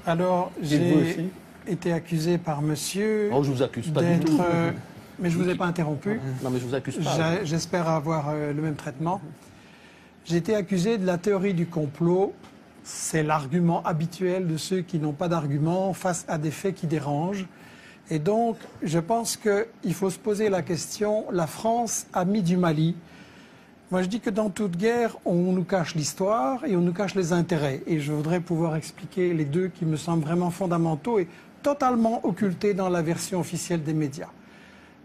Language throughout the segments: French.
Alors, j'ai été accusé par monsieur... Oh, je vous accuse pas du tout. Mais je ne vous ai pas interrompu. Non, mais je vous accuse pas. J'espère avoir le même traitement. J'ai été accusé de la théorie du complot. C'est l'argument habituel de ceux qui n'ont pas d'argument face à des faits qui dérangent. Et donc, je pense qu'il faut se poser la question, la France, amie du Mali. Moi, je dis que dans toute guerre, on nous cache l'histoire et on nous cache les intérêts. Et je voudrais pouvoir expliquer les deux qui me semblent vraiment fondamentaux et totalement occultés dans la version officielle des médias.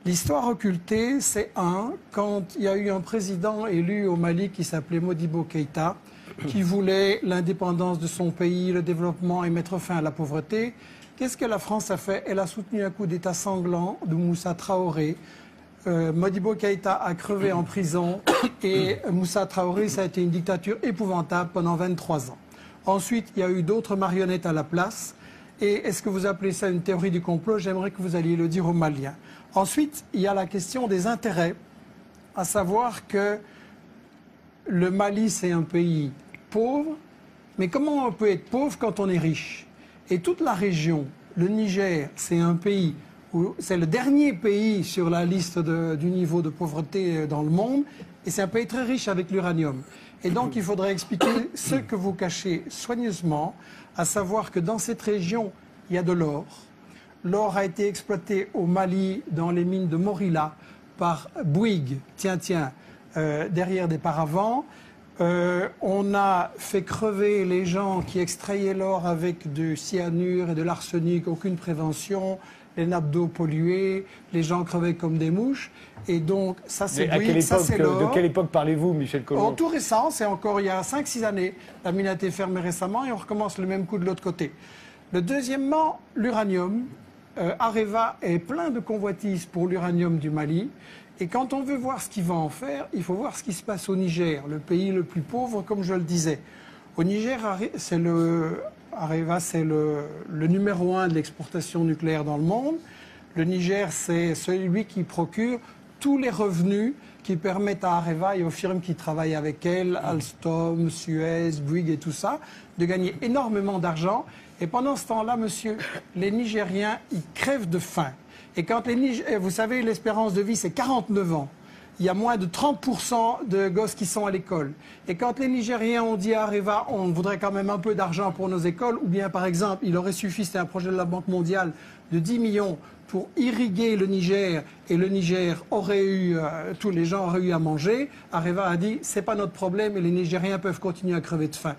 L'histoire occultée, c'est quand il y a eu un président élu au Mali qui s'appelait Modibo Keïta, qui voulait l'indépendance de son pays, le développement et mettre fin à la pauvreté. Qu'est-ce que la France a fait? Elle a soutenu un coup d'État sanglant de Moussa Traoré. Modibo Keïta a crevé en prison et Moussa Traoré, ça a été une dictature épouvantable pendant 23 ans. Ensuite, il y a eu d'autres marionnettes à la place. Et est-ce que vous appelez ça une théorie du complot? J'aimerais que vous alliez le dire aux Maliens. Ensuite, il y a la question des intérêts, à savoir que le Mali, c'est un pays pauvre, mais comment on peut être pauvre quand on est riche? Et toute la région, le Niger, c'est un pays où c'est le dernier pays sur la liste du niveau de pauvreté dans le monde, et c'est un pays très riche avec l'uranium. Et donc, il faudrait expliquer ce que vous cachez soigneusement, à savoir que dans cette région, il y a de l'or. L'or a été exploité au Mali, dans les mines de Morila, par Bouygues, derrière des paravents. On a fait crever les gens qui extrayaient l'or avec du cyanure et de l'arsenic, aucune prévention, les nappes d'eau polluées, les gens crevaient comme des mouches. Et donc, ça c'est Bouygues, ça c'est l'or. De quelle époque parlez-vous, Michel Colomb? Tout récent, c'est encore il y a 5-6 années. La mine a été fermée récemment et on recommence le même coup de l'autre côté. Deuxièmement, l'uranium. Areva est plein de convoitises pour l'uranium du Mali. Et quand on veut voir ce qu'il va en faire, il faut voir ce qui se passe au Niger, le pays le plus pauvre, comme je le disais. Au Niger, Areva, c'est le numéro 1 de l'exportation nucléaire dans le monde. Le Niger, c'est celui qui procure tous les revenus qui permettent à Areva et aux firmes qui travaillent avec elle, Alstom, Suez, Bouygues et tout ça, de gagner énormément d'argent. Et pendant ce temps-là, monsieur, les Nigériens, ils crèvent de faim. Et quand vous savez, l'espérance de vie, c'est 49 ans. Il y a moins de 30% de gosses qui sont à l'école. Et quand les Nigériens ont dit à Areva, on voudrait quand même un peu d'argent pour nos écoles, ou bien par exemple, il aurait suffi, c'était un projet de la Banque mondiale, de 10 millions pour irriguer le Niger, et le Niger aurait eu, tous les gens auraient eu à manger, Areva a dit, c'est pas notre problème et les Nigériens peuvent continuer à crever de faim.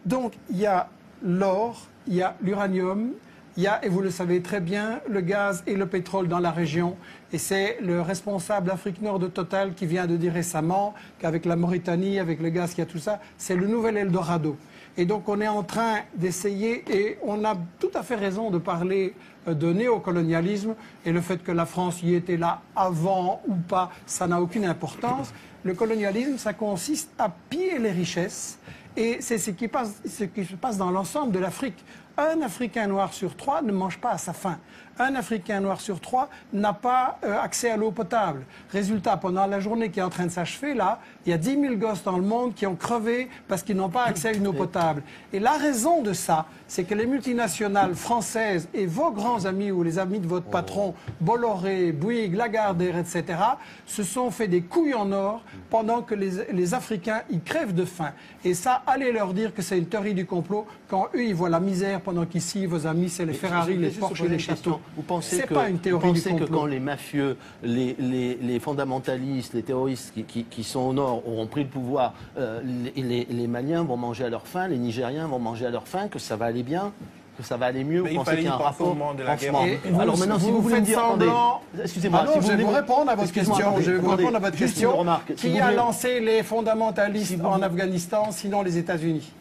Donc, il y a l'or, il y a l'uranium, il y a, et vous le savez très bien, le gaz et le pétrole dans la région. Et c'est le responsable Afrique Nord de Total qui vient de dire récemment qu'avec la Mauritanie, avec le gaz qu'il y a tout ça, c'est le nouvel Eldorado. Et donc on est en train d'essayer, et on a tout à fait raison de parler de néocolonialisme, et le fait que la France y était là avant ou pas, ça n'a aucune importance. Le colonialisme, ça consiste à piller les richesses, et c'est ce qui se passe dans l'ensemble de l'Afrique. Un Africain noir sur 3 ne mange pas à sa faim. Un Africain noir sur 3 n'a pas accès à l'eau potable. Résultat, pendant la journée qui est en train de s'achever, là, il y a 10 000 gosses dans le monde qui ont crevé parce qu'ils n'ont pas accès à une eau potable. Et la raison de ça, c'est que les multinationales françaises et vos grands amis ou les amis de votre patron, Bolloré, Bouygues, Lagardère, etc., se sont fait des couilles en or pendant que les Africains, ils crèvent de faim. Et ça, allez leur dire que c'est une théorie du complot quand eux, ils voient la misère pendant qu'ici, vos amis, c'est les Ferrari, les Porsche et les châteaux. Vous pensez c'est pas une théorie du complot. Que quand les mafieux, les fondamentalistes, les terroristes qui sont au nord auront pris le pouvoir, les Maliens vont manger à leur faim, les Nigériens vont manger à leur faim, que ça va aller bien, que ça va aller mieux? Mais vous pensez qu'il y a un rapport de la guerre. Alors maintenant, si vous voulez me dire, excusez-moi, je vais vous répondre à votre question. Je vais vous répondre à votre question. Qui a lancé les fondamentalistes en Afghanistan, sinon les États-Unis?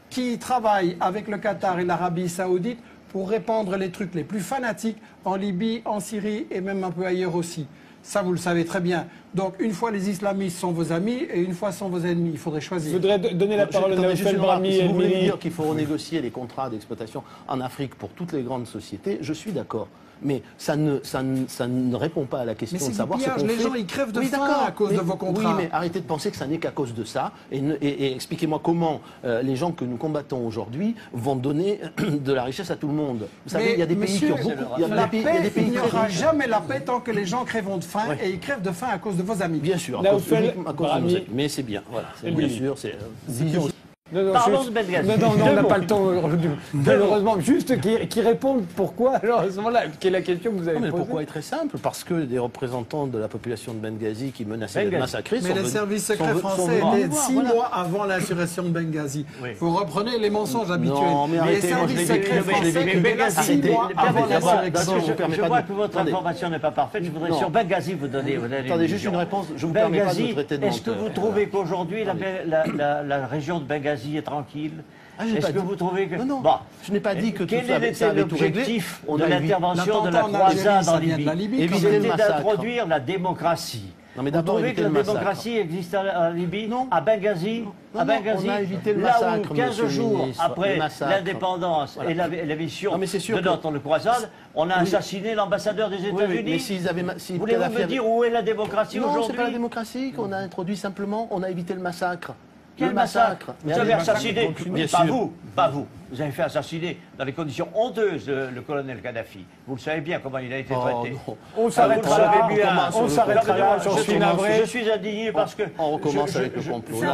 Qui travaille avec le Qatar et l'Arabie Saoudite pour répandre les trucs les plus fanatiques en Libye, en Syrie et même un peu ailleurs aussi? Ça, vous le savez très bien. Donc, une fois les islamistes sont vos amis et une fois sont vos ennemis. Il faudrait Je choisir. voudrais donner la parole à Attendez, juste Naoufel une remarque. Brahmi Si vous voulez Elmini. dire qu'il faut renégocier les contrats d'exploitation en Afrique pour toutes les grandes sociétés, je suis d'accord. Mais ça ne répond pas à la question Mais c'est de du savoir ce pillage. qu'on Les fait. gens, ils crèvent de Oui, faim d'accord, à cause de vos contrats. Oui, mais arrêtez de penser que ça n'est qu'à cause de ça. Et expliquez-moi comment les gens que nous combattons aujourd'hui vont donner de la richesse à tout le monde. Vous savez, il y a des pays qui ont beaucoup. La paix, il n'y aura riches. jamais la paix tant que les gens crèveront de faim Ouais. et ils crèvent de faim à cause de vos amis. Bien sûr, Naoufel uniquement à cause de Brahmi. nos amis. Mais c'est bien. Voilà, c'est bien Elmini. sûr, c'est vision. Non, Parlons juste- de Benghazi. Non, on Deux n'a mots. pas le temps aujourd'hui. Malheureusement, juste qui répondent pourquoi. Alors à ce moment-là, quelle est la question que vous avez Non, mais posée? pourquoi est très simple? Parce que des représentants de la population de Benghazi qui menaçaient d'être massacrés Mais sont les venus- services sont secrets venus- français sont venus étaient voir, 6 voilà. mois avant l'insurrection de Benghazi. Oui. Vous reprenez les mensonges habituels. Non, mais les arrêtez, moi, je services l'ai secrets vécu, je l'ai français vécu. étaient là 6 Arrêtez. mois avant D'abord, l'insurrection. je vous permets Je pas vois de- que votre attendez. information n'est pas parfaite. Je voudrais Non. sur Benghazi vous donner. Attendez, juste une réponse. Je vous permets pas de Benghazi, me traiter de est-ce que menteur. vous trouvez qu'aujourd'hui la région de Benghazi est tranquille? Est-ce que vous trouvez que... Non, Bon. je n'ai pas dit que tout Quel ça était ça avait tout réglé. l'objectif On de a évité- l'intervention de la l'attentat en Algérie, croisade ça en vient de la Libye? Libye, Éviter le C'était massacre. d'introduire la démocratie. Non, mais Vous d'abord trouvez éviter que la le massacre. démocratie existe en Libye? Non. À Benghazi? Non, À non, Benghazi, on a évité le là massacre, où 15 monsieur le jours ministre, après le massacre. l'indépendance Voilà. et la mission Non, mais c'est sûr de que- notre croisade, on a Oui. assassiné l'ambassadeur des Oui, oui, États-Unis. mais s'ils avaient. Si Voulez-vous Kadhafi me avait- dire où est la démocratie Non, c'est aujourd'hui? pas la démocratie qu'on a introduit simplement. On a évité le massacre. Quel Le massacre? Vous Mais avez allez, assassiné, bien pas sûr. vous, pas vous. Vous avez fait assassiner dans les conditions honteuses le colonel Kadhafi. Vous le savez bien comment il a été Oh, traité. non. On Vous s'arrêtera le savez là. bien. On s'arrêtera là. Je J'en suis suis- navré. Je suis indigné parce que On recommence avec le complot. je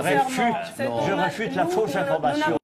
réfute c'est la fausse information.